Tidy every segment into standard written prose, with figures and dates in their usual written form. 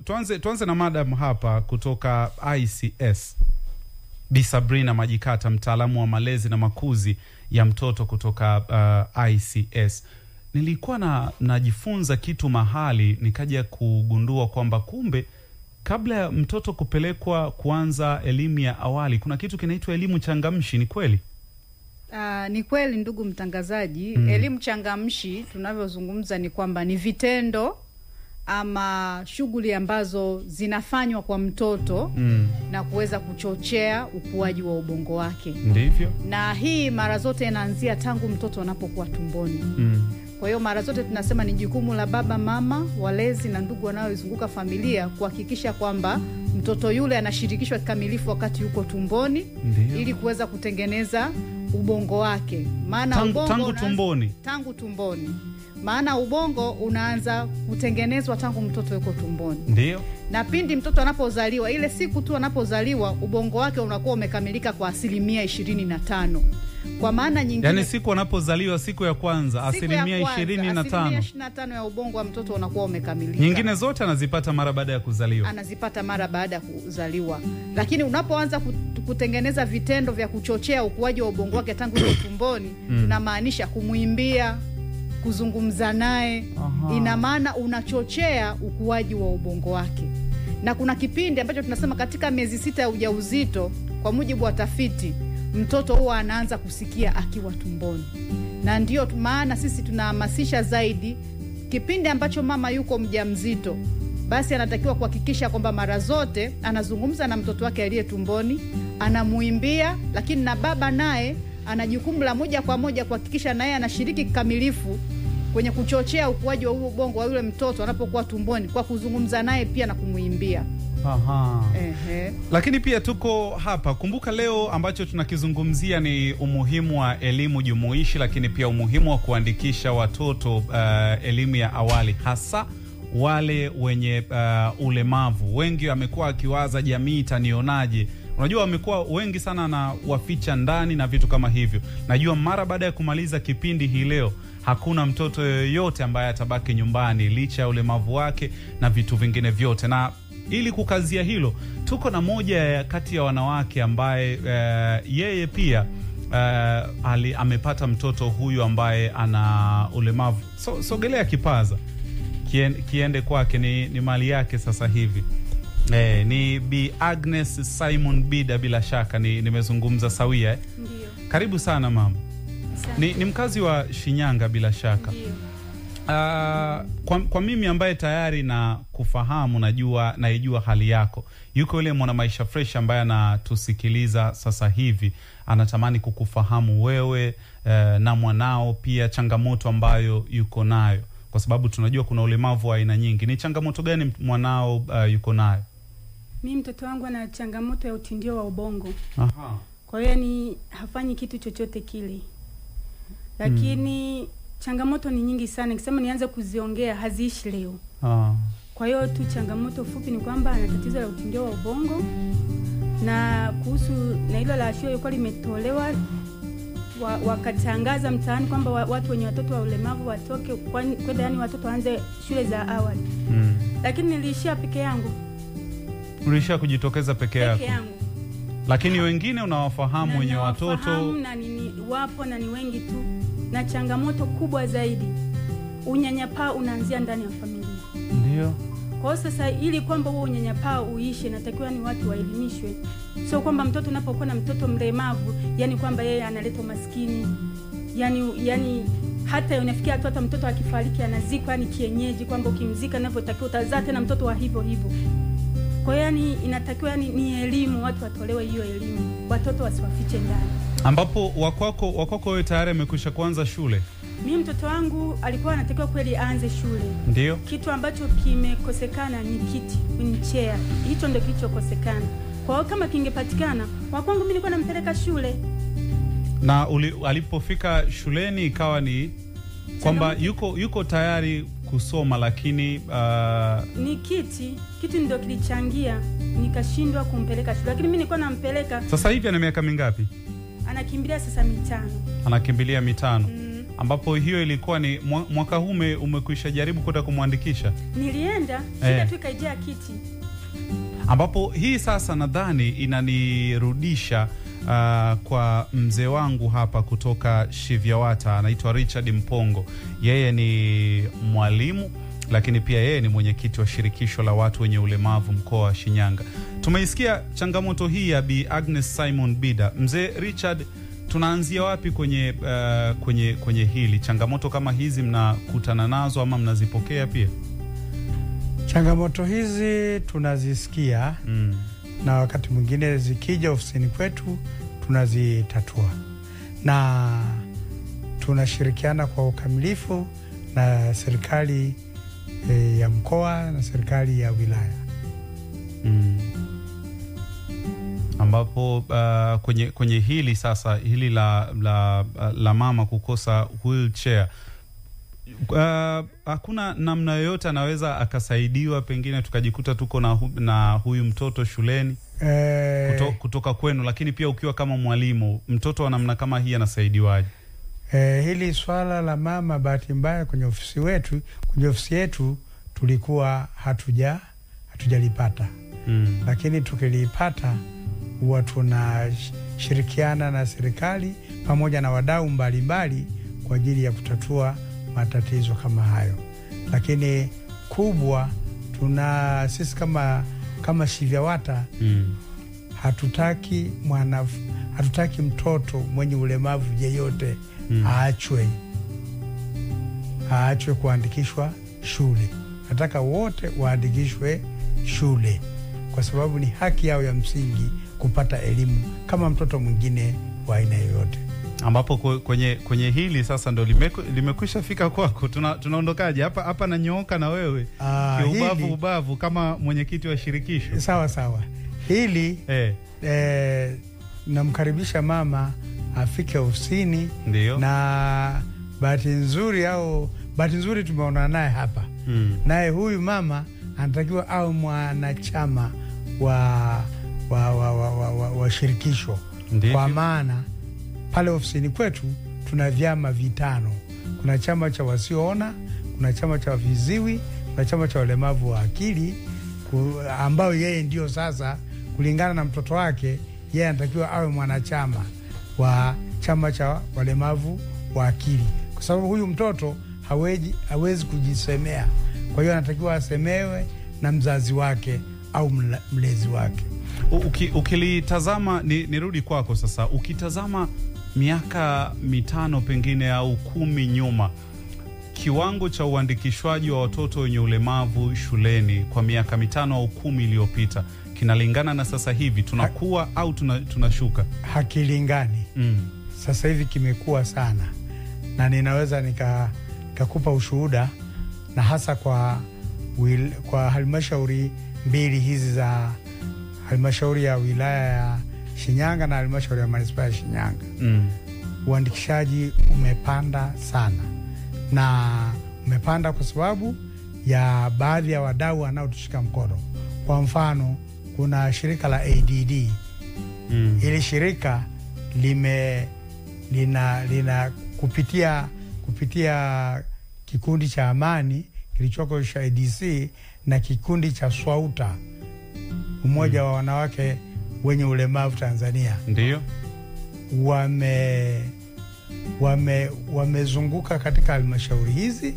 tuanze na madam hapa kutoka ICS. Bi Sabrina Majikata, mtaalamu wa malezi na makuzi ya mtoto kutoka ICS. Nilikuwa najifunza kitu mahali, nikaja kugundua kwamba kumbe kabla ya mtoto kupelekwa kuanza elimu ya awali kuna kitu kinaitwa elimu changamshi. Ni kweli? Ni kweli ndugu mtangazaji. Elimu changamshi tunavyozungumza ni kwamba ni vitendo ama shughuli ambazo zinafanywa kwa mtoto na kuweza kuchochea ukuaji wa ubongo wake. Ndivyo. Na hii mara zote inaanzia tangu mtoto anapokuwa tumboni. Kwa hiyo mara zote tunasema ni jukumu la baba, mama, walezi na ndugu wanaoizunguka familia kuhakikisha kwamba mtoto yule anashirikishwa kikamilifu wakati yuko tumboni. Ndiyo. Ili kuweza kutengeneza ubongo wake. Maana tangu tumboni. Maana ubongo unaanza kutengenezwa tangu mtoto yuko tumboni. Ndiyo. Na pindi mtoto anapozaliwa, ile siku tu anapozaliwa, ubongo wake unakuwa umekamilika kwa 25%. Kwa maana nyingine, yani siku anapozaliwa, siku ya kwanza 25%. 25% ya ubongo wa mtoto unakuwa umekamilika. Nyingine zote anazipata mara baada ya kuzaliwa. Anazipata mara baada ya kuzaliwa. Lakini unapoanza kutengeneza vitendo vya kuchochea ukuaji wa ubongo wake tangu tumboni, tunamaanisha kumuimbia, kuzungumza naye. Ina maana unachochea ukuaji wa ubongo wake. Na kuna kipindi ambacho tunasema katika miezi 6 ya ujauzito, kwa mujibu wa tafiti, mtoto huwa anaanza kusikia akiwa tumboni. Na ndio maana sisi tunahamasisha zaidi kipindi ambacho mama yuko mjamzito, basi anatakiwa kuhakikisha kwamba mara zote anazungumza na mtoto wake aliye tumboni, anamuimbia, lakini na baba naye ana jukumu la moja kwa moja kuhakikisha naye anashiriki kikamilifu kwenye kuchochea ukuaji wa ubongo wa yule mtoto anapokuwa tumboni kwa kuzungumza naye pia na kumuimbia. Lakini pia tuko hapa, kumbuka leo ambacho tunakizungumzia ni umuhimu wa elimu jumuishi, lakini pia umuhimu wa kuandikisha watoto elimu ya awali, hasa wale wenye ulemavu. Wengi wamekuwa akiwaza jamii itanionaje. Unajua wamekuwa wengi sana na waficha ndani na vitu kama hivyo. Najua mara baada ya kumaliza kipindi hii leo, hakuna mtoto yoyote ambaye atabaki nyumbani licha ya ulemavu wake na vitu vingine vyote. Na ili kukazia hilo, tuko na moja kati ya wanawake ambaye yeye pia amepata mtoto huyu ambaye ana ulemavu. Sogelea kipaza kiende kwake, ni mali yake sasa hivi. Ni Bi Agnes Simon Bida, bila shaka nimezungumza sawia. Ndiyo. Karibu sana mama. Ni mkazi wa Shinyanga bila shaka. Ndiyo. Kwa mimi ambaye tayari na kufahamu, naijua hali yako, yuko yule mwana maisha fresh ambaye anatusikiliza sasa hivi, anatamani kukufahamu wewe na mwanao pia, changamoto ambayo yuko nayo, kwa sababu tunajua kuna ulemavu wa aina nyingi. Ni changamoto gani mwanao yuko nayo? Mimi mtoto wangu ana changamoto ya utindio wa ubongo. Kwa hiyo ni hafanyi kitu chochote kile. Lakini changamoto ni nyingi sana. Nikisema nianze kuziongea haziishi leo. Kwa hiyo tu changamoto fupi ni kwamba ana tatizo la utindio wa ubongo. Na kuhusu na hilo la shule yuko limetolewa, wakatangaza mtaani kwamba watu wenye watoto wa ulemavu watoke kwenda, yani watoto waanze shule za awali. Lakini niliishia peke yangu. Uliishia kujitokeza peke yako? Peke yangu. Lakini wengine unawafahamu wenye watoto? Na wapo na ni wengi tu. Na changamoto kubwa zaidi, unyanyapaa unaanzia ndani ya familia. Ndiyo. Kwa sasa ili kwamba huo unyanyapaa uishe, natakiwa ni watu waelimishwe. Sio kwamba mtoto unapokuwa na mtoto mlemavu, yani kwamba yeye analeta maskini. Yani hata unafikia hata mtoto akifariki anazikwa yani kienyeji, kwamba ukimzika ninavyotakiwa utazaa tena mtoto wa hivyo hivyo. Kwa hiyo yani inatakiwa ni elimu, watu watolewe hiyo elimu, watoto wasiwafiche ndani. Ambapo wakwako wewe tayari amekwisha kuanza shule? Mimi mtoto wangu alikuwa anatakiwa kweli aanze shule. Ndiyo. Kitu ambacho kimekosekana ni kiti, ni chair. Hicho ndio kilichokosekana. Kwa hiyo kama kingepatikana, wakwangu mimi nilikuwa nampeleka shule. Na alipofika shuleni ikawa ni kwamba yuko tayari kusoma, lakini ni kiti ndio kilichangia nikashindwa kumpeleka shule. Lakini mimi nilikuwa nampeleka. Sasa hivi ana miaka mingapi? Anakimbilia sasa 5. Anakimbilia 5. ambapo hiyo ilikuwa ni mwaka huu umekwisha jaribu kwenda kumwandikisha? Nilienda, shida tu ikaijia kiti. Ambapo hii sasa nadhani inanirudisha kwa mzee wangu hapa kutoka Shivyawata, anaitwa Richard Mpongo. Yeye ni mwalimu, lakini pia yeye ni mwenyekiti wa shirikisho la watu wenye ulemavu mkoa wa Shinyanga. Tumeisikia changamoto hii ya Bi Agnes Simon Bida. Mzee Richard, tunaanzia wapi kwenye hili? Changamoto kama hizi mnakutana nazo ama mnazipokea pia? Changamoto hizi tunazisikia na wakati mwingine zikija ofisini kwetu tunazitatua, na tunashirikiana kwa ukamilifu na serikali ya mkoa na serikali ya wilaya. Ambapo kwenye hili sasa, hili la mama kukosa wheelchair, hakuna namna yoyote anaweza akasaidiwa, pengine tukajikuta tuko na huyu mtoto shuleni kutoka kwenu, lakini pia ukiwa kama mwalimu, mtoto wa namna kama hii anasaidiwaje? Hili swala la mama, bahati mbaya kwenye ofisi yetu tulikuwa hatujalipata. Lakini tukilipata huwa tunashirikiana na serikali pamoja na wadau mbalimbali kwa ajili ya kutatua matatizo kama hayo. Lakini kubwa, sisi kama Shivyawata hatutaki mtoto mwenye ulemavu yeyote aachwe kuandikishwa shule. Nataka wote waandikishwe shule, kwa sababu ni haki yao ya msingi kupata elimu kama mtoto mwingine wa aina yoyote. Ambapo kwenye hili sasa ndo limekwisha fika kwako. Tunaondokaje hapa na nyooka na wewe ubavu kama mwenyekiti wa shirikisho? Sawa. Hili namkaribisha mama afike ofisini. Ndiyo. Na bahati nzuri tumeona naye hapa. Naye huyu mama anatakiwa au mwanachama wa shirikisho. Ndiyo. Kwa maana pale ofisini kwetu tuna vyama vitano. Kuna chama cha wasioona, kuna chama cha viziwi, kuna chama cha walemavu wa akili, ambao yeye ndio sasa kulingana na mtoto wake yeye anatakiwa awe mwanachama wa chama cha walemavu wa akili, kwa sababu huyu mtoto hawezi kujisemea. Kwa hiyo anatakiwa asemewe na mzazi wake au mlezi wake. Ukilitazama, nirudi kwako sasa, ukitazama miaka 5 pengine au 10 nyuma, kiwango cha uandikishwaji wa watoto wenye ulemavu shuleni kwa miaka 5 au 10 iliyopita kinalingana na sasa hivi? Tunakuwa au tunashuka? Hakilingani. Sasa hivi kimekuwa sana, na ninaweza nikakupa ushuhuda, na hasa kwa halmashauri mbili hizi, za halmashauri ya wilaya ya Shinyanga na halmashauri ya manispaa ya Shinyanga. Uandikishaji umepanda sana, na umepanda kwa sababu ya baadhi ya wadau wanaotushika mkono. Kwa mfano, kuna shirika la ADD. Hili shirika lina kupitia kikundi cha Amani kilichoko cha ADC na kikundi cha SWAUTA, umoja wa wanawake wenye ulemavu Tanzania. Ndiyo. Wamezunguka katika halmashauri hizi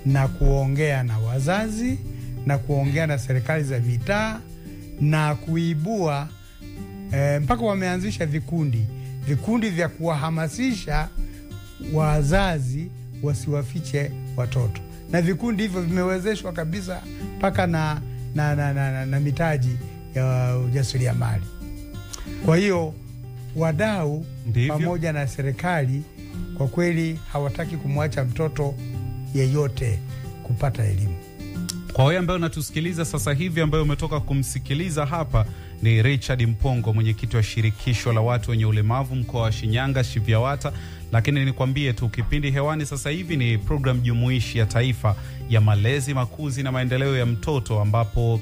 na kuongea na wazazi na kuongea na serikali za mitaa na kuibua mpaka wameanzisha vikundi vya kuwahamasisha wazazi wasiwafiche watoto, na vikundi hivyo vimewezeshwa kabisa mpaka na mitaji ya ujasiriamali. Kwa hiyo wadau pamoja na serikali kwa kweli hawataki kumwacha mtoto yeyote kupata elimu. Kwa wewe ambaye unatusikiliza sasa hivi, ambaye umetoka kumsikiliza hapa, ni Richard Mpongo, mwenyekiti wa shirikisho la watu wenye ulemavu mkoa wa Shinyanga, Shivyawata. Lakini nikwambie tu, kipindi hewani sasa hivi ni program jumuishi ya taifa ya malezi, makuzi na maendeleo ya mtoto, ambapo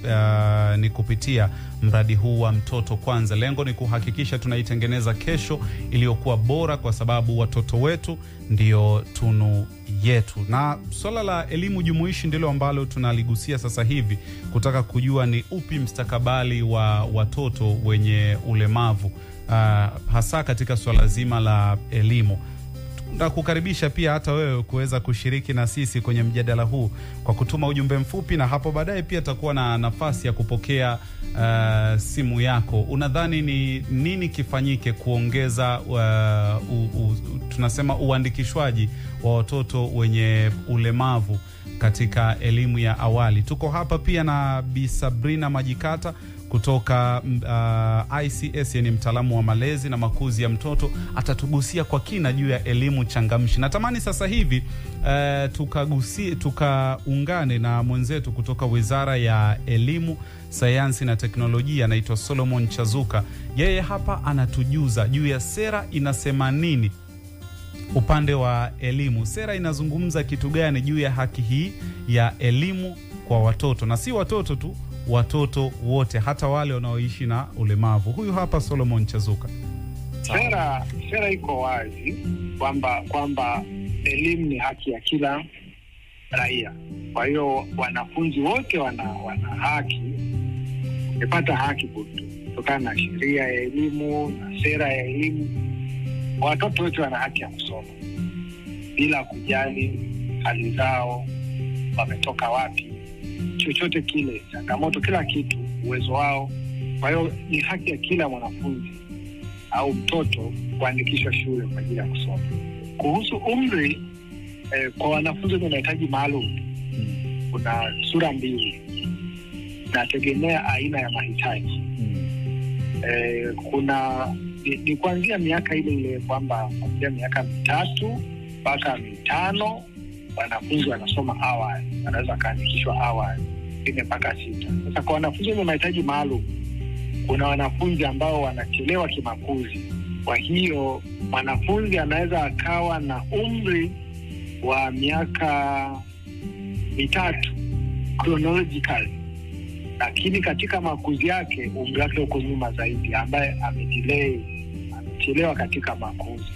ni kupitia mradi huu wa Mtoto Kwanza. Lengo ni kuhakikisha tunaitengeneza kesho iliyokuwa bora, kwa sababu watoto wetu ndio tunu yetu. Na swala la elimu jumuishi ndilo ambalo tunaligusia sasa hivi, kutaka kujua ni upi mstakabali wa watoto wenye ulemavu, hasa katika swala zima la elimu. Kukaribisha pia hata wewe kuweza kushiriki na sisi kwenye mjadala huu kwa kutuma ujumbe mfupi, na hapo baadaye pia takuwa na nafasi ya kupokea simu yako. Unadhani ni nini kifanyike kuongeza tunasema uandikishwaji wa watoto wenye ulemavu katika elimu ya awali? Tuko hapa pia na Bi Sabrina Majikata kutoka ICS, yani mtaalamu wa malezi na makuzi ya mtoto. Atatugusia kwa kina juu ya elimu changamshi. Natamani sasa hivi tukaungane na mwenzetu kutoka Wizara ya Elimu, Sayansi na Teknolojia, anaitwa Solomon Chazuka. Yeye hapa anatujuza juu ya sera inasema nini upande wa elimu. Sera inazungumza kitu gani juu ya haki hii ya elimu kwa watoto, na si watoto tu, watoto wote, hata wale wanaoishi na ulemavu. Huyu hapa Solomon Chazuka. Sera iko wazi kwamba elimu ni haki ya kila raia. Kwa hiyo wanafunzi wote wana haki, wamepata haki kutokana na sheria ya elimu na sera ya elimu. Watoto wote wana haki ya kusoma bila kujali hali zao, wametoka wapi, chochote kile, changamoto, kila kitu, uwezo wao. Kwa hiyo ni haki ya kila mwanafunzi au mtoto kuandikishwa shule kwa ajili ya kusoma. Kuhusu umri, kwa wanafunzi wenye mahitaji maalum, kuna sura mbili, nategemea aina ya mahitaji. Kuna ni kuanzia miaka ile kwamba kuanzia miaka 3 mpaka 5 wanafunzi wanasoma awali, wanaweza kaandikishwa awali, mpaka 6. Sasa kwa wanafunzi wenye mahitaji maalum, kuna wanafunzi ambao wanachelewa kimakuzi. Kwa hiyo mwanafunzi anaweza akawa na umri wa miaka 3 chronological, lakini katika makuzi yake umri wake uko nyuma zaidi, ambaye amechelewa katika makuzi.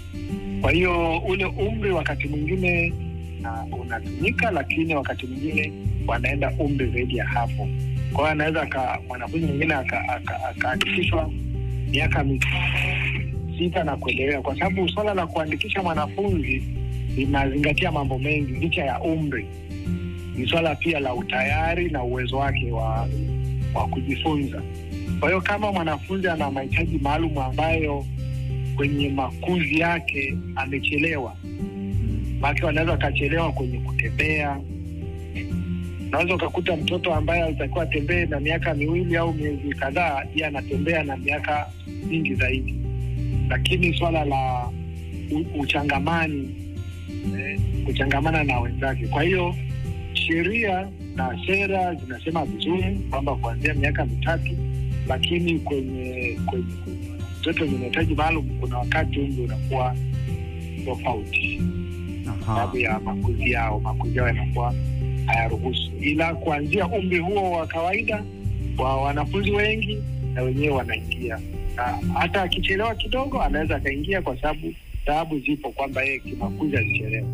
Kwa hiyo ule umri wakati mwingine unatumika, lakini wakati mwingine wanaenda umri zaidi ya hapo. Kwa hiyo anaweza mwanafunzi mwingine akaandikishwa miaka 6 na kuendelea, kwa sababu swala la kuandikisha mwanafunzi linazingatia mambo mengi. Licha ya umri, ni swala pia la utayari na uwezo wake wa kujifunza. Kwa hiyo kama mwanafunzi ana mahitaji maalum ambayo kwenye makuzi yake amechelewa, basi wanaweza akachelewa kwenye kutembea. Unaweza ukakuta mtoto ambaye alitakiwa atembee na miaka 2 au miezi kadhaa, yeye anatembea na miaka mingi zaidi. Lakini swala la kuchangamana na wenzake. Kwa hiyo sheria na sera zinasema vizuri kwamba kuanzia miaka 3, lakini kwenye mtoto wenye mahitaji maalum kuna wakati umri unakuwa tofauti, sababu ya makuzi yao yanakuwa hayaruhusu. Ila kuanzia umri huo wa kawaida wa wanafunzi wengi, na wenyewe wanaingia, na hata akichelewa kidogo anaweza akaingia, kwa sababu zipo kwamba yeye kimakuzi alichelewa.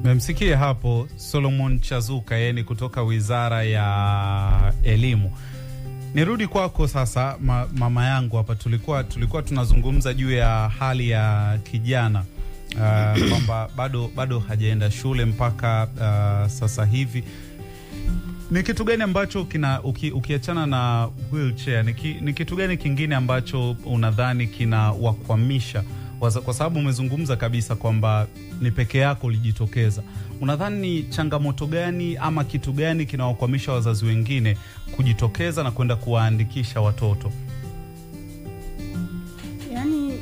Mmemsikia hapo Solomon Chazuka, yeye ni kutoka Wizara ya Elimu. Nirudi kwako sasa, mama yangu hapa. Tulikuwa tunazungumza juu ya hali ya kijana, kwamba bado hajaenda shule mpaka sasa hivi. Ni kitu gani ambacho ukiachana na wheelchair, ni kitu gani kingine ambacho unadhani kinawakwamisha? Kwa sababu umezungumza kabisa kwamba ni peke yako ulijitokeza. Unadhani ni changamoto gani ama kitu gani kinawakwamisha wazazi wengine kujitokeza na kwenda kuwaandikisha watoto? Yaani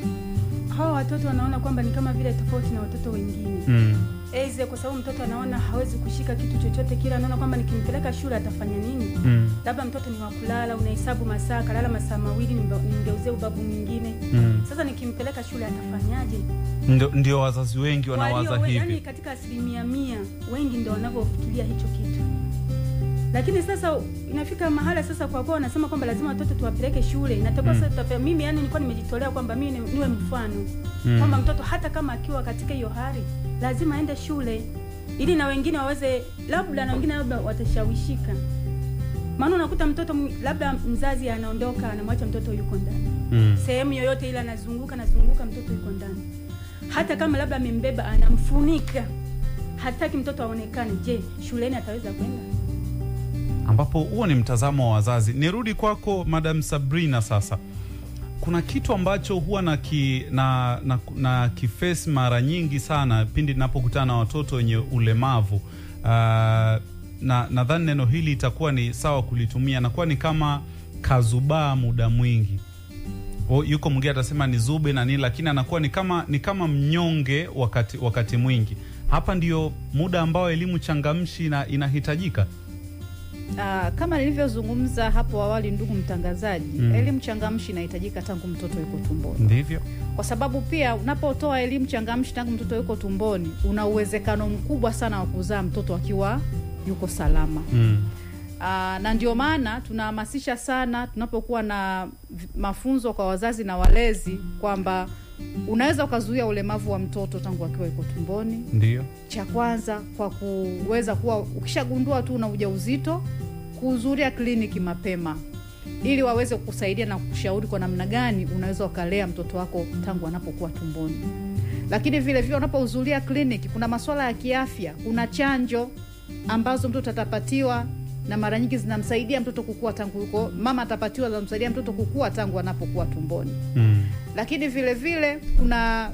hawa watoto wanaona kwamba ni kama vile tofauti na watoto wengine. Eze kwa sababu mtoto anaona hawezi kushika kitu chochote kile, anaona kwamba nikimpeleka shule atafanya nini? Labda mtoto ni wa kulala, unahesabu masaa, kalala masaa mawili nimgeuzie ubavu mwingine. Sasa nikimpeleka shule atafanyaje? Ndio wazazi wengi wanawaza hivi. Yaani katika 100% wengi ndio wanavyofikiria hicho kitu. Lakini sasa inafika mahala sasa kwa kuwa wanasema kwamba lazima watoto tuwapeleke shule. Inatakiwa sasa mimi yani nilikuwa nimejitolea kwamba mimi niwe mfano. Kwamba mtoto hata kama akiwa katika hiyo hali lazima aende shule ili na wengine waweze labda watashawishika. Maana unakuta mtoto labda mzazi anaondoka anamwacha mtoto yuko ndani. Sehemu yoyote ile anazunguka mtoto yuko ndani. Hata kama labda amembeba anamfunika. Hataki mtoto aonekane. Je, shuleni ataweza kwenda? Ambapo huo ni mtazamo wa wazazi. Nirudi kwako Madam Sabrina sasa. Kuna kitu ambacho huwa na kifesi mara nyingi sana pindi ninapokutana na watoto wenye ulemavu. Nadhani neno hili itakuwa ni sawa kulitumia, nakuwa ni kama kazubaa muda mwingi. Yuko mwingine atasema ni zube na nini, lakini anakuwa ni kama mnyonge wakati mwingi. Hapa ndio muda ambao elimu changamshi inahitajika. Kama nilivyozungumza hapo awali, ndugu mtangazaji, elimu changamshi inahitajika tangu mtoto yuko tumboni. Ndivyo. Kwa sababu pia unapotoa elimu changamshi tangu mtoto yuko tumboni, una uwezekano mkubwa sana wa kuzaa mtoto akiwa yuko salama. Na ndio maana tunahamasisha sana tunapokuwa na mafunzo kwa wazazi na walezi kwamba unaweza ukazuia ulemavu wa mtoto tangu akiwa yuko tumboni. Ndio. Cha kwanza kwa kuweza kuwa ukishagundua tu una ujauzito, kuhudhuria kliniki mapema ili waweze kukusaidia na kukushauri kwa namna gani unaweza ukalea mtoto wako tangu anapokuwa tumboni. Lakini vile vile unapohudhuria kliniki kuna masuala ya kiafya, kuna chanjo ambazo mtoto atapatiwa na mara nyingi zinamsaidia mtoto kukua tangu yuko, mama atapatiwa zinamsaidia mtoto kukua tangu anapokuwa tumboni. Lakini vile vile kuna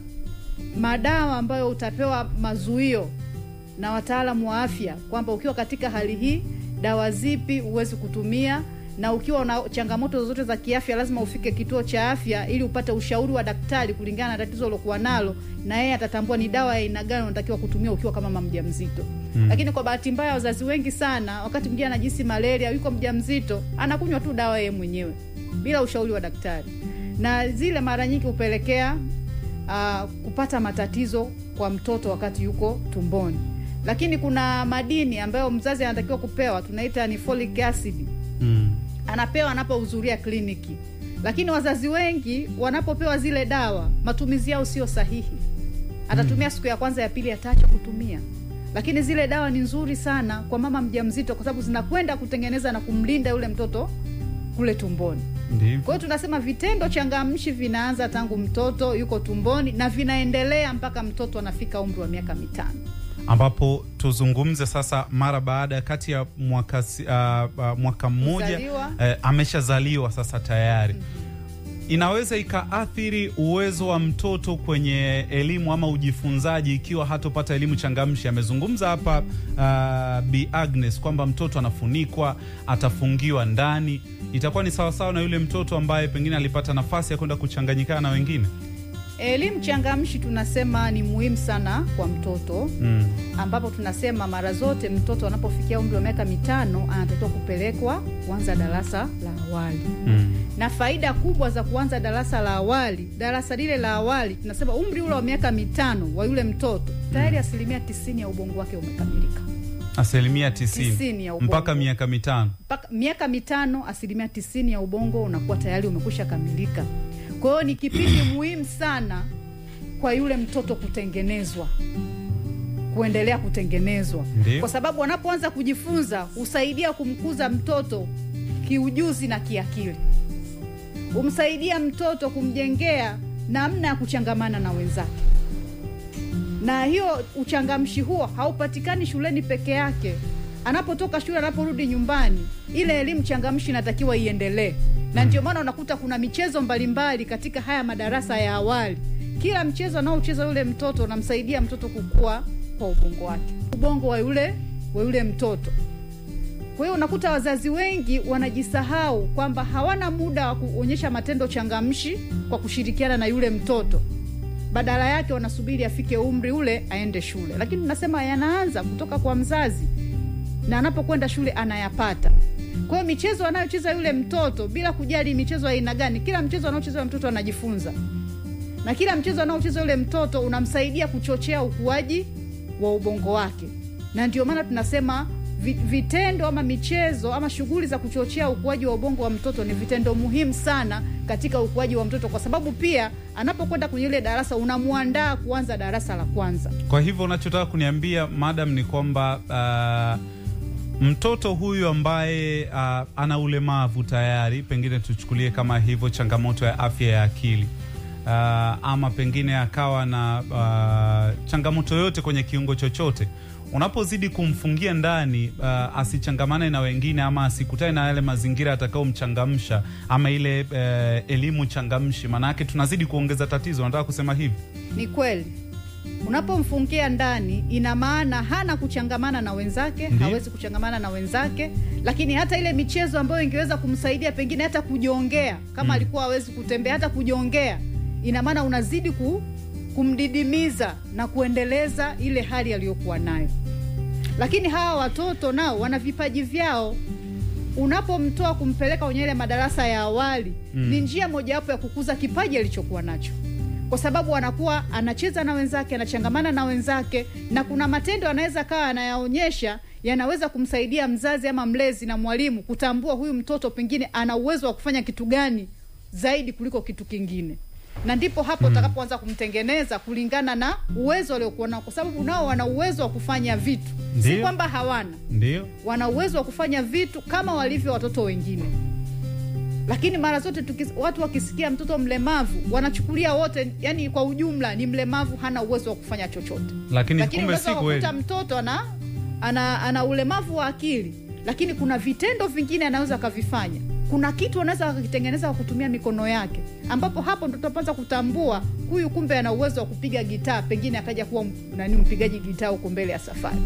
madawa ambayo utapewa mazuio na wataalamu wa afya kwamba ukiwa katika hali hii dawa zipi uweze kutumia, na ukiwa na changamoto zozote za kiafya lazima ufike kituo cha afya ili upate ushauri wa daktari kulingana na tatizo lilokuwa nalo, na yeye atatambua ni dawa ya aina gani unatakiwa kutumia ukiwa kama mama mjamzito. Lakini kwa bahati mbaya wazazi wengi sana wakati mwingine anajisi malaria, yuko mjamzito, anakunywa tu dawa yeye mwenyewe bila ushauri wa daktari. Na zile mara nyingi upelekea kupata matatizo kwa mtoto wakati yuko tumboni. Lakini kuna madini ambayo mzazi anatakiwa kupewa, tunaita ni folic acid. Anapewa anapohudhuria kliniki. Lakini wazazi wengi wanapopewa zile dawa, matumizi yao sio sahihi. Atatumia siku ya kwanza, ya pili ataacha kutumia. Lakini zile dawa ni nzuri sana kwa mama mjamzito kwa sababu zinakwenda kutengeneza na kumlinda yule mtoto kule tumboni. Ndivyo. Kwa hiyo tunasema vitendo changamshi vinaanza tangu mtoto yuko tumboni na vinaendelea mpaka mtoto anafika umri wa miaka 5. Ambapo tuzungumze sasa mara baada kati ya mwaka mmoja ameshazaliwa sasa tayari. Inaweza ikaathiri uwezo wa mtoto kwenye elimu ama ujifunzaji ikiwa hatopata elimu changamshi. Amezungumza hapa Bi Agnes kwamba mtoto anafunikwa, atafungiwa ndani. Itakuwa ni sawa sawa na yule mtoto ambaye pengine alipata nafasi ya kwenda kuchanganyikana na wengine. Elimu changamshi tunasema ni muhimu sana kwa mtoto. Ambapo tunasema mara zote mtoto anapofikia umri wa miaka 5 anatakiwa kupelekwa kuanza darasa la awali. Na faida kubwa za kuanza darasa la awali, darasa lile la awali tunasema umri ule wa miaka 5 wa yule mtoto tayari 90% ya ubongo wake umekamilika. 90% ya ubongo mpaka miaka 5. Mpaka miaka 5 90% ya ubongo unakuwa tayari umekwisha kamilika. Kwa hiyo ni kipindi muhimu sana kwa yule mtoto kutengenezwa, kuendelea kutengenezwa. Kwa sababu wanapoanza kujifunza usaidia kumkuza mtoto kiujuzi na kiakili. Umsaidia mtoto kumjengea namna ya kuchangamana na wenzake. Na hiyo uchangamshi huo haupatikani shuleni peke yake. Anapotoka shule, anaporudi nyumbani, ile elimu changamshi inatakiwa iendelee. Na ndio maana unakuta kuna michezo mbalimbali katika haya madarasa ya awali. Kila mchezo anaocheza yule mtoto unamsaidia mtoto kukua kwa ubongo wake, ubongo wa yule mtoto. Kwa hiyo unakuta wazazi wengi wanajisahau kwamba hawana muda wa kuonyesha matendo changamshi kwa kushirikiana na yule mtoto. badala yake wanasubiri afike umri ule aende shule. Lakini tunasema yanaanza kutoka kwa mzazi, na anapokwenda shule anayapata. Kwa hiyo michezo anayocheza yule mtoto, bila kujali michezo aina gani, kila mchezo anaocheza yule mtoto anajifunza, na kila mchezo anaocheza yule mtoto unamsaidia kuchochea ukuaji wa ubongo wake. Na ndio maana tunasema vitendo ama michezo ama shughuli za kuchochea ukuaji wa ubongo wa mtoto ni vitendo muhimu sana katika ukuaji wa mtoto, kwa sababu pia anapokwenda kwenye ile darasa unamuandaa kuanza darasa la kwanza. Kwa hivyo unachotaka kuniambia madam ni kwamba mtoto huyu ambaye ana ulemavu tayari, pengine tuchukulie kama hivyo changamoto ya afya ya akili, ama pengine akawa na changamoto yote kwenye kiungo chochote, unapozidi kumfungia ndani, asichangamane na wengine ama asikutane na yale mazingira atakao mchangamsha ama ile elimu changamshi, maana yake tunazidi kuongeza tatizo. Nataka kusema hivi. Ni kweli. Unapomfungia ndani ina maana hana kuchangamana na wenzake, hawezi kuchangamana na wenzake, lakini hata ile michezo ambayo ingeweza kumsaidia pengine hata kujiongea, kama alikuwa hawezi kutembea, hata kujiongea, ina maana unazidi kumdidimiza na kuendeleza ile hali aliyokuwa nayo. Lakini hawa watoto nao wana vipaji vyao. Unapomtoa kumpeleka kwenye ile madarasa ya awali, ni njia mojawapo ya kukuza kipaji alichokuwa nacho, kwa sababu anakuwa anacheza na wenzake, anachangamana na wenzake, na kuna matendo anaweza kawa anayaonyesha yanaweza kumsaidia mzazi ama mlezi na mwalimu kutambua huyu mtoto pengine ana uwezo wa kufanya kitu gani zaidi kuliko kitu kingine. Na ndipo hapo utakapoanza kumtengeneza kulingana na uwezo aliokuwa nao, kwa sababu nao wana uwezo wa kufanya vitu. Si kwamba hawana. Ndio. Wana uwezo wa kufanya vitu kama walivyo watoto wengine. Lakini mara zote watu wakisikia mtoto mlemavu wanachukulia wote, yani kwa ujumla ni mlemavu, hana uwezo wa kufanya chochote. Lakini kumbe si kweli. Mtoto ana ulemavu wa akili, lakini kuna vitendo vingine anaweza kavifanya. Kuna kitu anaweza kukitengeneza kwa kutumia mikono yake, ambapo hapo ndo tutaanza kutambua huyu kumbe ana uwezo wa kupiga gitaa, pengine akaja kuwa mpigaji gitaa huko mbele ya safari.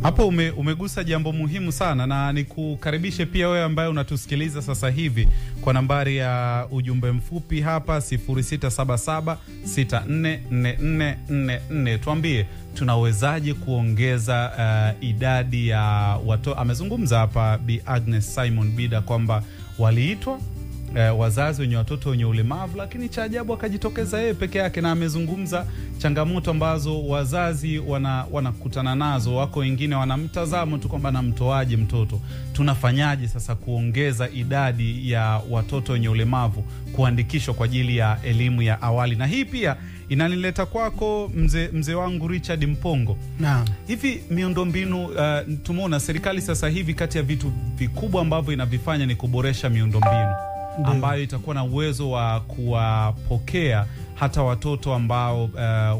Hapo umegusa jambo muhimu sana, na nikukaribishe pia wewe ambaye unatusikiliza sasa hivi kwa nambari ya ujumbe mfupi hapa 0677644444. Tuambie tunawezaje kuongeza idadi ya watoto. Amezungumza hapa Bi Agnes Simon Bida kwamba waliitwa wazazi wenye watoto wenye ulemavu, lakini cha ajabu akajitokeza yeye peke yake, na amezungumza changamoto ambazo wazazi wanakutana nazo. Wako wengine wanamtazamo tu kwamba namtoaje mtoto. Tunafanyaje sasa kuongeza idadi ya watoto wenye ulemavu kuandikishwa kwa ajili ya elimu ya awali? Na hii pia inanileta kwako mzee wangu Richard Mpongo. Naam. Hivi miundombinu, tumeona serikali sasa hivi kati ya vitu vikubwa ambavyo inavifanya ni kuboresha miundombinu ambayo itakuwa na uwezo wa kuwapokea hata watoto ambao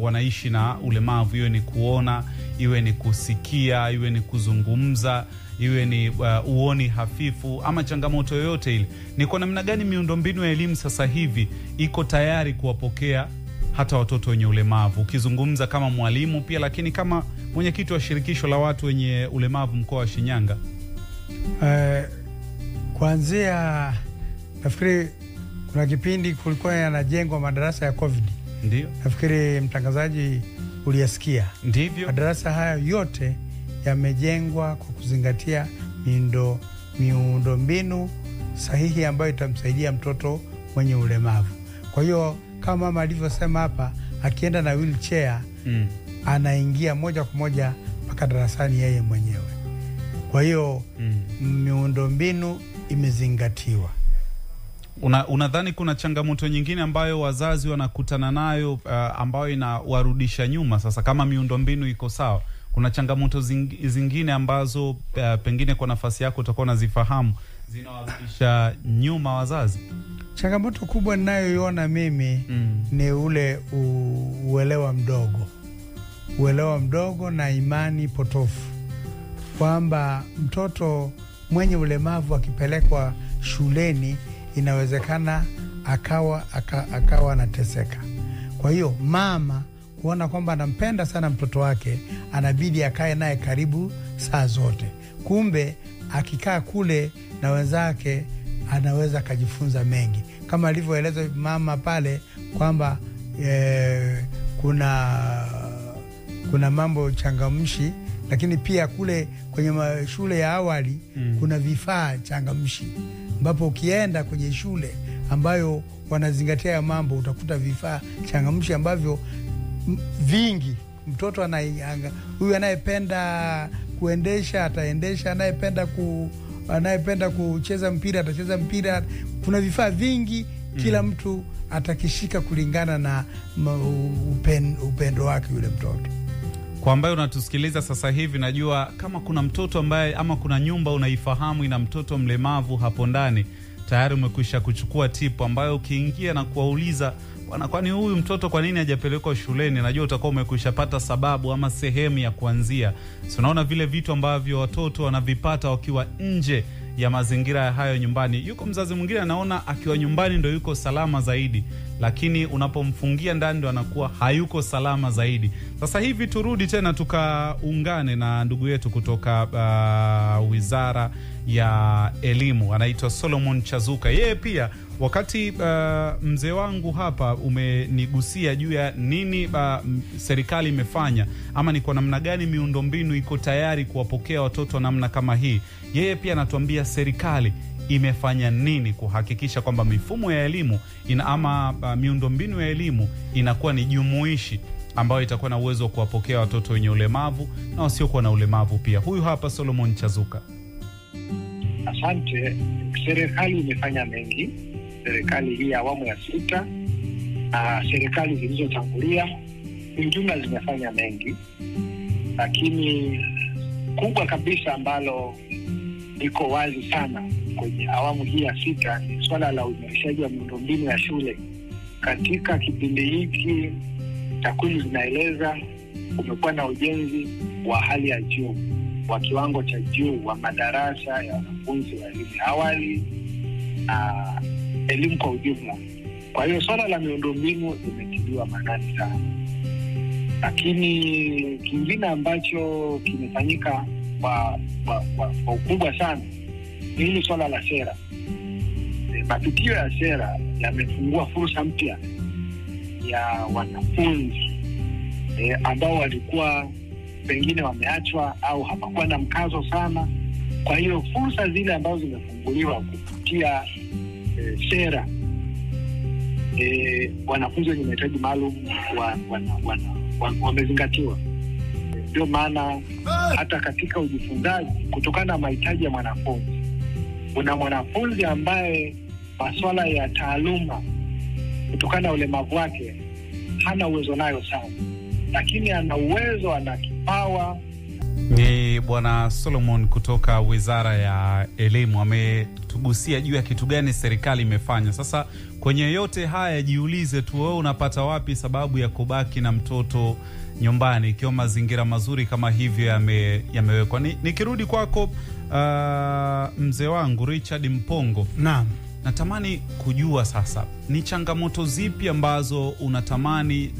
wanaishi na ulemavu, iwe ni kuona, iwe ni kusikia, iwe ni kuzungumza, iwe ni uoni hafifu ama changamoto yoyote ile. Ni kwa namna gani miundombinu ya elimu sasa hivi iko tayari kuwapokea hata watoto wenye ulemavu, ukizungumza kama mwalimu pia, lakini kama mwenyekiti wa shirikisho la watu wenye ulemavu mkoa wa Shinyanga? Kuanzia nafikiri kuna kipindi kulikuwa yanajengwa madarasa ya COVID. Ndio. Nafikiri mtangazaji uliyasikia. Ndivyo. Madarasa haya yote yamejengwa kwa kuzingatia miundombinu sahihi ambayo itamsaidia mtoto mwenye ulemavu. Kwa hiyo kama mama alivyosema hapa, akienda na wheelchair anaingia moja kwa moja mpaka darasani yeye mwenyewe. Kwa hiyo miundombinu imezingatiwa. Unadhani kuna changamoto nyingine ambayo wazazi wanakutana nayo ambayo inawarudisha nyuma sasa, kama miundombinu iko sawa? Kuna changamoto zingine ambazo pengine kwa nafasi yako utakuwa unazifahamu zinawarudisha nyuma wazazi? Changamoto kubwa ninayoiona mimi ni ule uelewa mdogo na imani potofu kwamba mtoto mwenye ulemavu akipelekwa shuleni inawezekana akawa anateseka. Kwa hiyo mama kuona kwamba anampenda sana mtoto wake, anabidi akae naye karibu saa zote. Kumbe akikaa kule na wenzake anaweza kujifunza mengi, kama alivyoeleza mama pale kwamba kuna mambo changamshi, lakini pia kule kwenye shule ya awali kuna vifaa changamshi, ambapo ukienda kwenye shule ambayo wanazingatia ya mambo utakuta vifaa changamshi ambavyo vingi. Mtoto huyu anayependa kuendesha ataendesha, anayependa kucheza mpira atacheza mpira. Kuna vifaa vingi, kila mtu atakishika kulingana na upendo wake yule mtoto. Kwa ambayo unatusikiliza sasa hivi, najua kama kuna mtoto ambaye ama kuna nyumba unaifahamu ina mtoto mlemavu hapo ndani, tayari umekwisha kuchukua tipu ambayo ukiingia na kuwauliza, kwani huyu mtoto kwa nini hajapelekwa shuleni, najua utakuwa umekwisha pata sababu ama sehemu ya kuanzia. So unaona vile vitu ambavyo watoto wanavipata wakiwa nje ya mazingira ya hayo nyumbani. Yuko mzazi mwingine anaona akiwa nyumbani ndio yuko salama zaidi, lakini unapomfungia ndani ndio anakuwa hayuko salama zaidi. Sasa hivi turudi tena tukaungane na ndugu yetu kutoka Wizara ya Elimu, anaitwa Solomon Chazuka. Yeye pia wakati mzee wangu hapa umenigusia juu ya nini serikali imefanya ama ni kwa namna gani miundombinu iko tayari kuwapokea watoto namna kama hii, yeye pia anatuambia serikali imefanya nini kuhakikisha kwamba mifumo ya elimu ama miundombinu ya elimu inakuwa ni jumuishi ambayo itakuwa na uwezo wa kuwapokea watoto wenye ulemavu na wasiokuwa na ulemavu pia. Huyu hapa Solomon Chazuka. Asante. Serikali imefanya mengi. Serikali hii awamu ya 6 na serikali zilizotangulia jumla zimefanya mengi, lakini kubwa kabisa ambalo liko wazi sana kwenye awamu hii ya 6 ni swala la uimarishaji wa miundombinu ya shule. Katika kipindi hiki takwimu zinaeleza kumekuwa na ujenzi wa hali ya juu, wa kiwango cha juu wa madarasa ya wanafunzi wa elimu ya awali na elimu kwa ujumla. Kwa hiyo swala la miundombinu limetiliwa maanani sana. Lakini kingine ambacho kimefanyika kwa ukubwa sana ni hili swala la sera. Mapitio ya sera yamefungua fursa mpya ya wanafunzi ambao walikuwa pengine wameachwa au hapakuwa na mkazo sana. Kwa hiyo fursa zile ambazo zimefunguliwa kupitia sera, wanafunzi wenye mahitaji maalum wamezingatiwa. Ndio maana hata katika ujifunzaji, kutokana na mahitaji ya mwanafunzi, kuna mwanafunzi ambaye masuala ya taaluma kutokana na ulemavu wake hana uwezo nayo sana, lakini ana uwezo, ana kipawa. Ni Bwana Solomon kutoka Wizara ya Elimu ametugusia juu ya kitu gani serikali imefanya. Sasa kwenye yote haya jiulize tu, wewe unapata wapi sababu ya kubaki na mtoto nyumbani ikiwa mazingira mazuri kama hivyo yamewekwa? Nikirudi kwako mzee wangu Richard Mpongo. Naam. Natamani kujua sasa ni changamoto zipi ambazo unatamani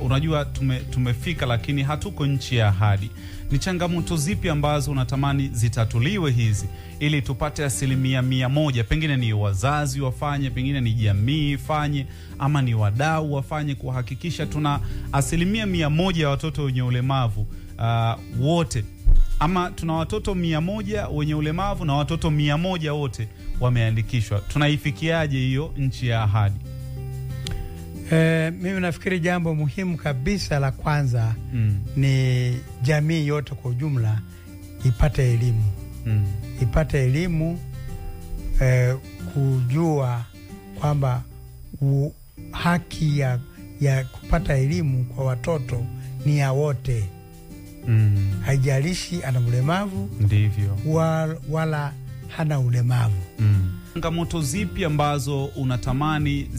unajua tumefika lakini hatuko nchi ya ahadi. Ni changamoto zipi ambazo unatamani zitatuliwe hizi ili tupate 100%? Pengine ni wazazi wafanye, pengine ni jamii ifanye, ama ni wadau wafanye kuhakikisha tuna 100% ya watoto wenye ulemavu wote, ama tuna watoto 100 wenye ulemavu na watoto 100 wote wameandikishwa. Tunaifikiaje hiyo nchi ya ahadi? Mimi nafikiri jambo muhimu kabisa la kwanza ni jamii yote kwa ujumla ipate elimu. Ipate elimu, kujua kwamba haki ya kupata elimu kwa watoto ni ya wote. Haijalishi ana ulemavu ndivyo wala hana ulemavu. Changamoto zipi ambazo unatamani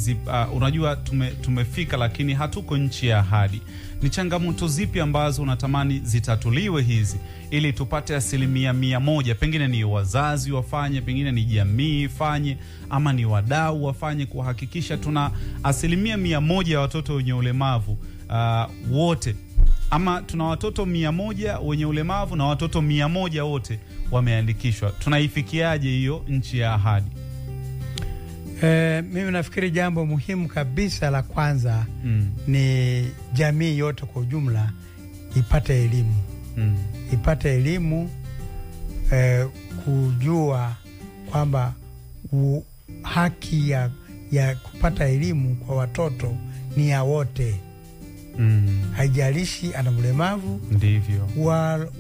unajua tumefika lakini hatuko nchi ya ahadi? Ni changamoto zipi ambazo unatamani zitatuliwe hizi ili tupate 100%? Pengine ni wazazi wafanye, pengine ni jamii ifanye, ama ni wadau wafanye kuhakikisha tuna 100% ya watoto wenye ulemavu wote, ama tuna watoto 100 wenye ulemavu na watoto 100 wote wameandikishwa. Tunaifikiaje hiyo nchi ya ahadi? Mimi nafikiri jambo muhimu kabisa la kwanza ni jamii yote kwa ujumla ipate elimu. Ipate elimu, kujua kwamba haki ya kupata elimu kwa watoto ni ya wote. Haijalishi ana ulemavu ndivyo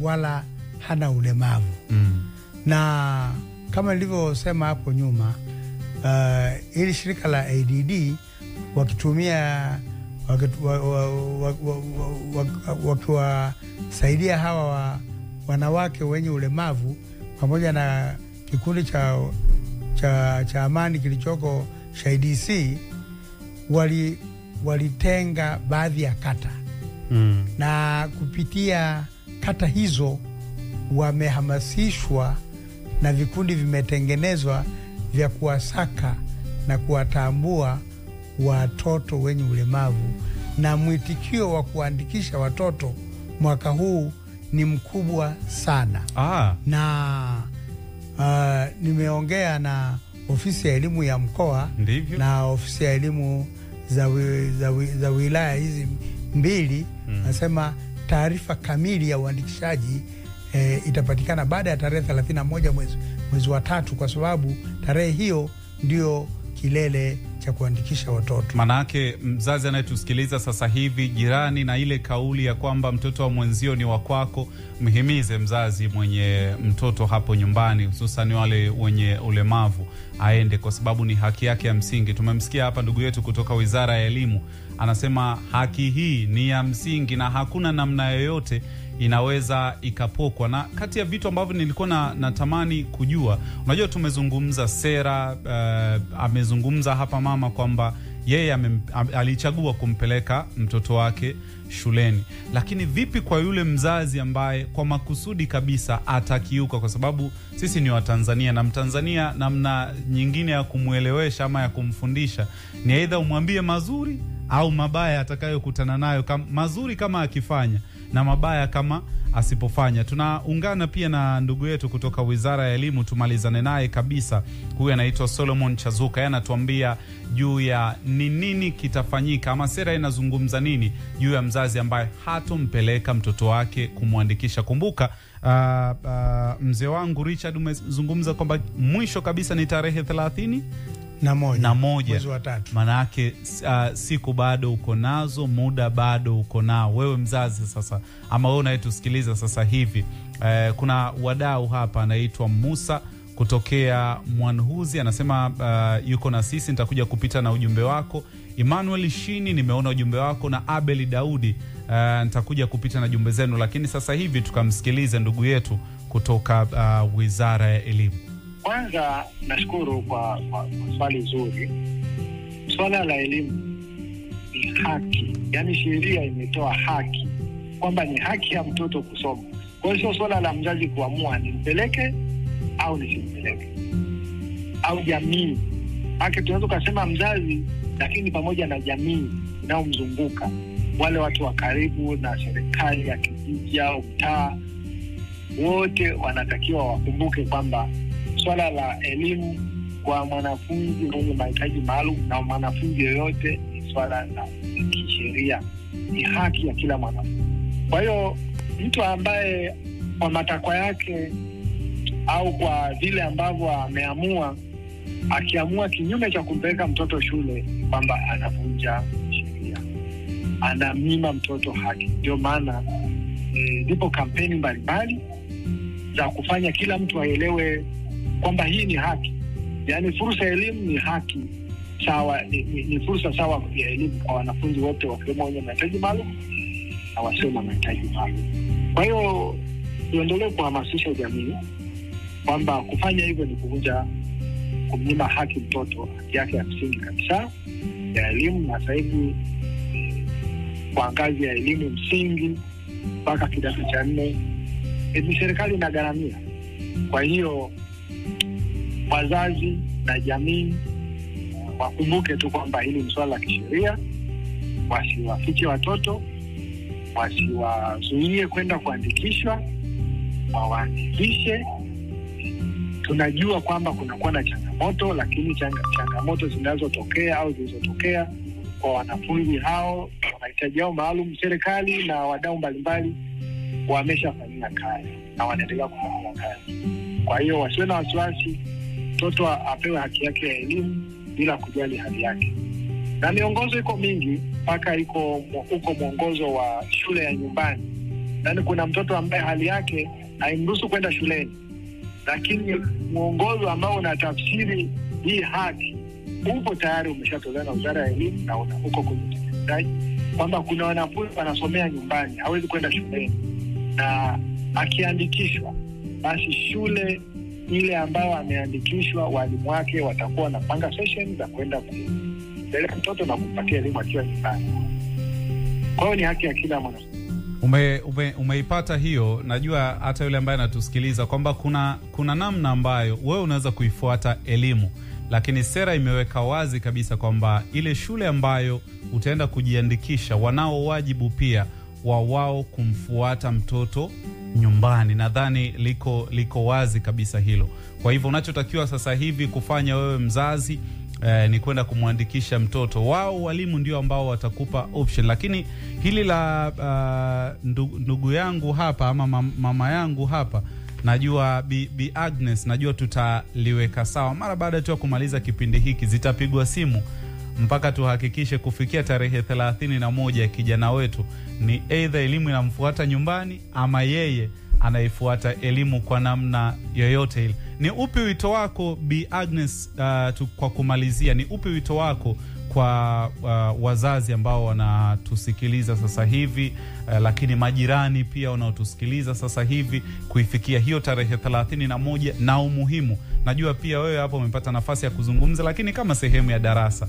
wala hana ulemavu. Na kama nilivyosema hapo nyuma, ili shirika la ADD wakitumia wakiwasaidia hawa wanawake wenye ulemavu pamoja na kikundi cha amani kilichoko SHIDC, walitenga baadhi ya kata na kupitia kata hizo wamehamasishwa na vikundi vimetengenezwa vya kuwasaka na kuwatambua watoto wenye ulemavu, na mwitikio wa kuandikisha watoto mwaka huu ni mkubwa sana. Na nimeongea na ofisi ya elimu ya mkoa na ofisi ya elimu za wilaya hizi mbili. Nasema taarifa kamili ya uandikishaji itapatikana baada ya tarehe 31 mwezi wa 3, kwa sababu tarehe hiyo ndio kilele cha kuandikisha watoto. Manake mzazi anayetusikiliza sasa hivi, jirani na ile kauli ya kwamba mtoto wa mwenzio ni wa kwako, mhimize mzazi mwenye mtoto hapo nyumbani, hususan wale wenye ulemavu, aende, kwa sababu ni haki yake ya msingi. Tumemsikia hapa ndugu yetu kutoka Wizara ya Elimu anasema haki hii ni ya msingi na hakuna namna yoyote inaweza ikapokwa. Na kati ya vitu ambavyo nilikuwa natamani kujua, unajua tumezungumza sera, amezungumza hapa mama kwamba yeye alichagua kumpeleka mtoto wake shuleni, lakini vipi kwa yule mzazi ambaye kwa makusudi kabisa atakiuka? Kwa sababu sisi ni Watanzania, na Mtanzania namna nyingine ya kumuelewesha ama ya kumfundisha ni aidha umwambie mazuri au mabaya atakayokutana nayo, mazuri kama akifanya na mabaya kama asipofanya. Tunaungana pia na ndugu yetu kutoka Wizara ya Elimu, tumalizane naye kabisa. Huyu anaitwa Solomon Chazuka, yeye anatuambia juu ya ni nini kitafanyika ama sera inazungumza nini juu ya mzazi ambaye hatompeleka mtoto wake kumwandikisha. Kumbuka mzee wangu Richard umezungumza kwamba mwisho kabisa ni tarehe 30 na moja mwezi wa 3. Manake siku bado uko nazo, muda bado uko nao. Wewe mzazi sasa, ama wewe unayetusikiliza sasa hivi, kuna wadau hapa anaitwa Musa kutokea Mwanhuzi, anasema yuko na sisi, nitakuja kupita na ujumbe wako. Emmanuel Shini, nimeona ujumbe wako, na Abel Daudi, nitakuja kupita na jumbe zenu, lakini sasa hivi tukamsikilize ndugu yetu kutoka Wizara ya Elimu. Kwanza nashukuru kwa swali zuri. Swala la elimu ni haki, yaani sheria imetoa haki kwamba ni haki ya mtoto kusoma. Kwa hiyo sio swala la mzazi kuamua nimpeleke au nisimpeleke, au jamii. Haki tunaweza kusema mzazi, lakini pamoja na jamii inayomzunguka, wale watu wa karibu na serikali ya kijiji au mtaa, wote wanatakiwa wakumbuke kwamba swala la elimu kwa mwanafunzi mwenye mahitaji maalum na mwanafunzi yoyote ni swala la kisheria, ni haki ya kila mwanafunzi. Kwa hiyo mtu ambaye kwa matakwa yake au kwa vile ambavyo ameamua, akiamua kinyume cha kumpeleka mtoto shule, kwamba anavunja sheria, anamnyima mtoto haki. Ndio maana zipo kampeni mbalimbali za kufanya kila mtu aelewe kwamba hii ni haki. Yaani fursa ya elimu ni haki sawa, ni fursa sawa ya elimu kwa wanafunzi wote, wakiwemo wenye mahitaji maalum na wasio na mahitaji maalum. Kwa hiyo tuendelee kuhamasisha jamii kwamba kufanya hivyo ni kumnyima haki mtoto, haki yake ya msingi kabisa ya elimu. Na sasa hivi kwa ngazi ya elimu msingi mpaka kidato cha 4 ni serikali inagharamia. Kwa hiyo wazazi na jamii wakumbuke tu kwamba hili ni swala la kisheria, wasiwafiche watoto, wasiwazuie kwenda kuandikishwa, wawaandikishe. Tunajua kwamba kunakuwa na changamoto changamoto, lakini changamoto zinazotokea au zilizotokea kwa wanafunzi hao wanahitaji yao maalum, serikali na wadau mbalimbali wameshafanyia kazi na wanaendelea kufanyia kazi. Kwa hiyo wasiwe na wasiwasi, mtoto apewe haki yake ya elimu bila kujali hali yake. Na miongozo iko mingi, mpaka uko mwongozo wa shule ya nyumbani. Yaani kuna mtoto ambaye hali yake haimruhusu kwenda shuleni, lakini mwongozo ambao unatafsiri hii haki upo tayari, umeshatolewa na Wizara ya Elimu na uko kwenye utekelezaji, kwamba kuna wanafunzi wanasomea nyumbani, hawezi kwenda shuleni, na akiandikishwa basi shule ile ambayo ameandikishwa walimu wake watakuwa wanapanga session za kwenda kupeleka mtoto na kumpatia elimu akiwa nyumbani. Kwa hiyo ni haki ya kila mwanafunzi. Umeipata hiyo. Najua hata yule ambaye anatusikiliza kwamba kuna namna ambayo wewe unaweza kuifuata elimu, lakini sera imeweka wazi kabisa kwamba ile shule ambayo utaenda kujiandikisha wanao wajibu pia wao kumfuata mtoto nyumbani. Nadhani liko wazi kabisa hilo. Kwa hivyo unachotakiwa sasa hivi kufanya wewe mzazi ni kwenda kumwandikisha mtoto. Wao walimu ndio ambao watakupa option, lakini hili la ndugu yangu hapa ama mama yangu hapa, najua Bi Agnes, najua tutaliweka sawa mara baada tu ya kumaliza kipindi hiki. Zitapigwa simu mpaka tuhakikishe kufikia tarehe 31 ya kijana wetu ni either elimu inamfuata nyumbani ama yeye anaifuata elimu kwa namna yoyote ile. Ni upi wito wako Bi Agnes, kwa kumalizia, ni upi wito wako kwa wazazi ambao wanatusikiliza sasa hivi, lakini majirani pia wanaotusikiliza sasa hivi, kuifikia hiyo tarehe 31 na umuhimu? Najua pia wewe hapo umepata nafasi ya kuzungumza, lakini kama sehemu ya darasa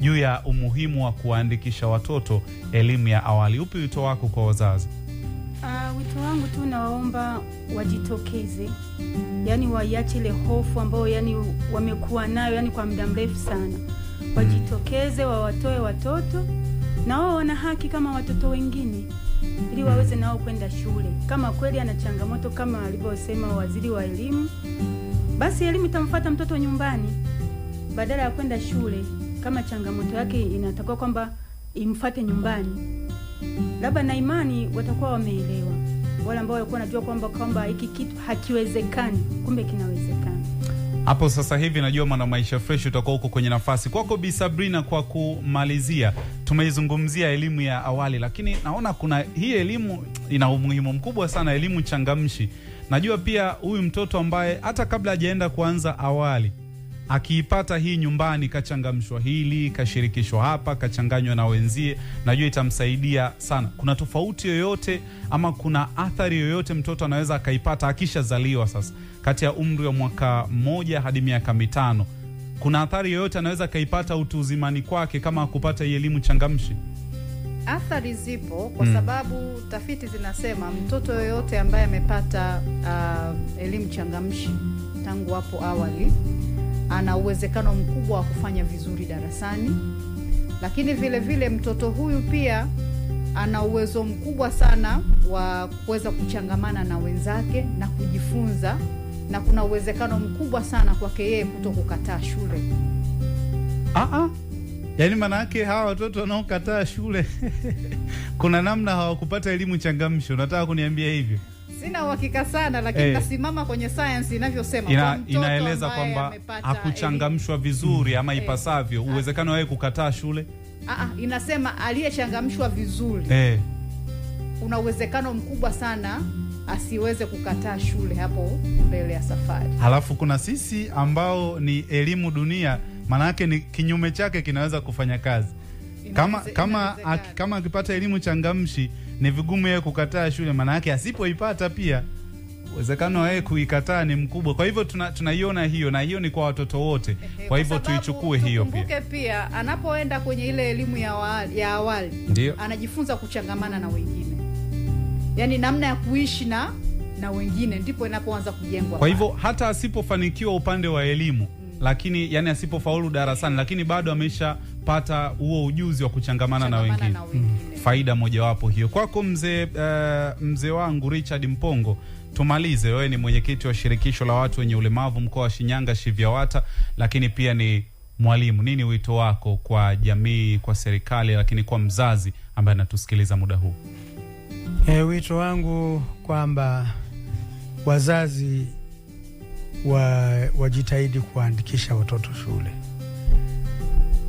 juu ya umuhimu wa kuandikisha watoto elimu ya awali, upi wito wako kwa wazazi? Wito wangu tu, naomba wajitokeze, yani waiache ile hofu ambayo yani wamekuwa nayo yani kwa muda mrefu sana. Wajitokeze, wawatoe watoto, na wao wana haki kama watoto wengine, ili waweze nao kwenda shule. Kama kweli ana changamoto kama alivyosema waziri wa elimu, basi elimu itamfuata mtoto nyumbani badala ya kwenda shule. Kama changamoto yake inatakiwa kwamba imfuate nyumbani, labda na imani watakuwa wameelewa, wale ambao walikuwa wanajua kwamba hiki kitu hakiwezekani, kumbe kinawezekana. Hapo sasa hivi najua Mwana Maisha Fresh utakuwa huko kwenye nafasi. Kwako Bi Sabrina, kwa kumalizia, tumeizungumzia elimu ya awali, lakini naona kuna hii elimu ina umuhimu mkubwa sana, elimu changamshi. Najua pia huyu mtoto ambaye hata kabla hajaenda kuanza awali, akiipata hii nyumbani, kachangamshwa hili, kashirikishwa hapa, kachanganywa na wenzie, najua itamsaidia sana. Kuna tofauti yoyote ama kuna athari yoyote mtoto anaweza akaipata akishazaliwa sasa, kati ya umri wa mwaka 1 hadi miaka 5? Kuna athari yoyote anaweza kaipata utu uzimani kwake kama kupata hii elimu changamshi? Athari zipo kwa sababu tafiti zinasema mtoto yoyote ambaye amepata elimu changamshi tangu hapo awali ana uwezekano mkubwa wa kufanya vizuri darasani, lakini vile vile mtoto huyu pia ana uwezo mkubwa sana wa kuweza kuchangamana na wenzake na kujifunza, na kuna uwezekano mkubwa sana kwake yeye kutokukataa shule. Yaani maana yake hawa watoto wanaokataa shule kuna namna hawakupata elimu changamshi, unataka kuniambia hivyo? Sina uhakika sana, lakini nasimama kwenye science inavyosema inaeleza kwamba hakuchangamshwa vizuri ama ipasavyo, uwezekano wake kukataa shule. Inasema aliyechangamshwa vizuri una uwezekano mkubwa sana asiweze kukataa shule hapo mbele ya safari. Halafu kuna sisi ambao ni elimu dunia, maana yake ni kinyume chake kinaweza kufanya kazi. Kama akipata elimu changamshi ni vigumu yeye kukataa shule, maana yake asipoipata pia uwezekano wake kuikataa ni mkubwa. Kwa hivyo tunaiona hiyo, na hiyo ni kwa watoto wote. Kwa hivyo tuichukue hiyo pia. Tukumbuke pia anapoenda kwenye ile elimu ya awali anajifunza kuchangamana na wengine, yani namna ya kuishi na wengine, ndipo inapoanza kujengwa. Kwa hivyo hata asipofanikiwa upande wa elimu, lakini yani asipofaulu darasani, lakini bado ameshapata huo ujuzi wa kuchangamana na wengine. Faida mojawapo hiyo. Kwako mzee wangu Richard Mpongo, tumalize, wewe ni mwenyekiti wa shirikisho la watu wenye ulemavu mkoa wa Shinyanga SHIVYAWATA, lakini pia ni mwalimu. Nini wito wako kwa jamii, kwa serikali, lakini kwa mzazi ambaye anatusikiliza muda huu? Wito wangu kwamba wazazi wajitahidi kuandikisha watoto shule.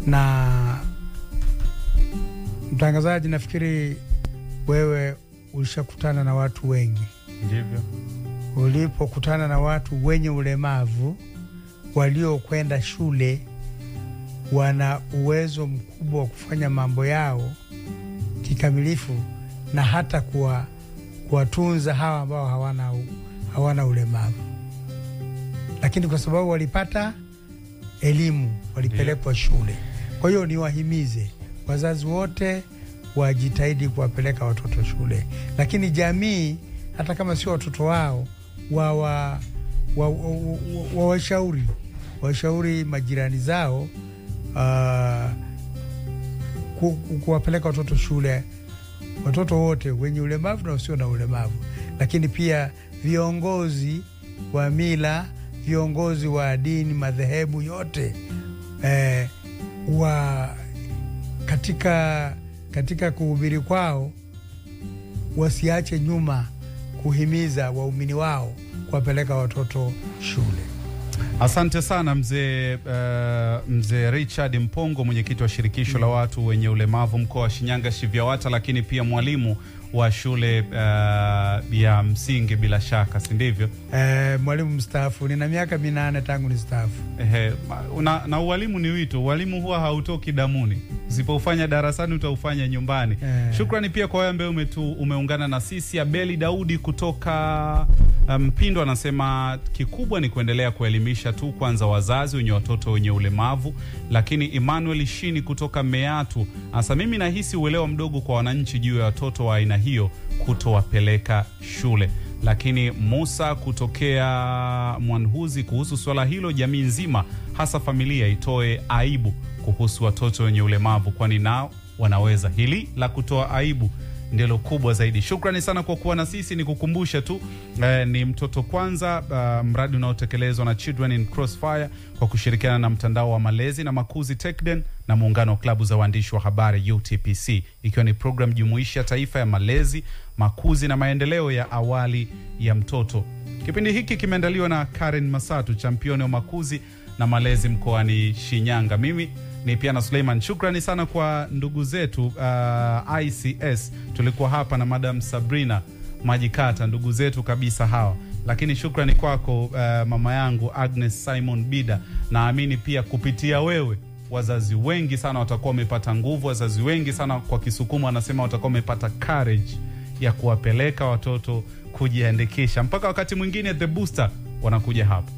Na mtangazaji, nafikiri wewe ulishakutana na watu wengi. Ndivyo. Ulipokutana na watu wenye ulemavu waliokwenda shule, wana uwezo mkubwa wa kufanya mambo yao kikamilifu na hata kuwatunza hawa ambao hawana ulemavu. Lakini kwa sababu walipata elimu, walipelekwa shule. Kwa hiyo niwahimize wazazi wote wajitahidi kuwapeleka watoto shule. Lakini jamii, hata kama sio watoto wao, washauri majirani zao kuwapeleka watoto shule, watoto wote wenye ulemavu na wasio na ulemavu. Lakini pia viongozi wa mila, viongozi wa dini, madhehebu yote katika kuhubiri kwao wasiache nyuma kuhimiza waumini wao kuwapeleka watoto shule. Asante sana mzee Richard Mpongo, mwenyekiti wa shirikisho la watu wenye ulemavu mkoa wa Shinyanga SHIVYAWATA, lakini pia mwalimu wa shule ya msingi bila shaka, si ndivyo? Mwalimu mstaafu, nina miaka 8 tangu ni staafu. Na ualimu ni wito. Ualimu huwa hautoki damuni. Usipofanya darasani utaufanya nyumbani. Shukrani pia kwa wewe ambaye umeungana na sisi. Abeli Daudi kutoka Mpindo anasema kikubwa ni kuendelea kuelimisha tu kwanza wazazi wenye watoto wenye ulemavu. Lakini Emmanuel Shini kutoka Meatu asa, mimi nahisi uelewa mdogo kwa wananchi juu ya watoto wa aina hiyo kutowapeleka shule. Lakini Musa kutokea Mwanhuzi, kuhusu swala hilo, jamii nzima hasa familia itoe aibu kuhusu watoto wenye ulemavu, kwani nao wanaweza. Hili la kutoa aibu ndilo kubwa zaidi. Shukrani sana kwa kuwa na sisi. Ni kukumbusha tu ni Mtoto Kwanza, mradi unaotekelezwa na Children in Crossfire kwa kushirikiana na mtandao wa malezi na makuzi TechDen na muungano wa klabu za waandishi wa habari UTPC, ikiwa ni program jumuishi ya taifa ya malezi, makuzi na maendeleo ya awali ya mtoto. Kipindi hiki kimeandaliwa na Karen Masatu, championi wa makuzi na malezi mkoani Shinyanga. Mimi ni pia na Suleiman. Shukrani sana kwa ndugu zetu ICS. Tulikuwa hapa na Madam Sabrina Majikata, ndugu zetu kabisa hawa. Lakini shukrani kwako mama yangu Agnes Simon Bida. Naamini pia kupitia wewe wazazi wengi sana watakuwa wamepata nguvu. Wazazi wengi sana kwa Kisukumu wanasema watakuwa wamepata courage ya kuwapeleka watoto kujiandikisha. Mpaka wakati mwingine, The Booster wanakuja hapa.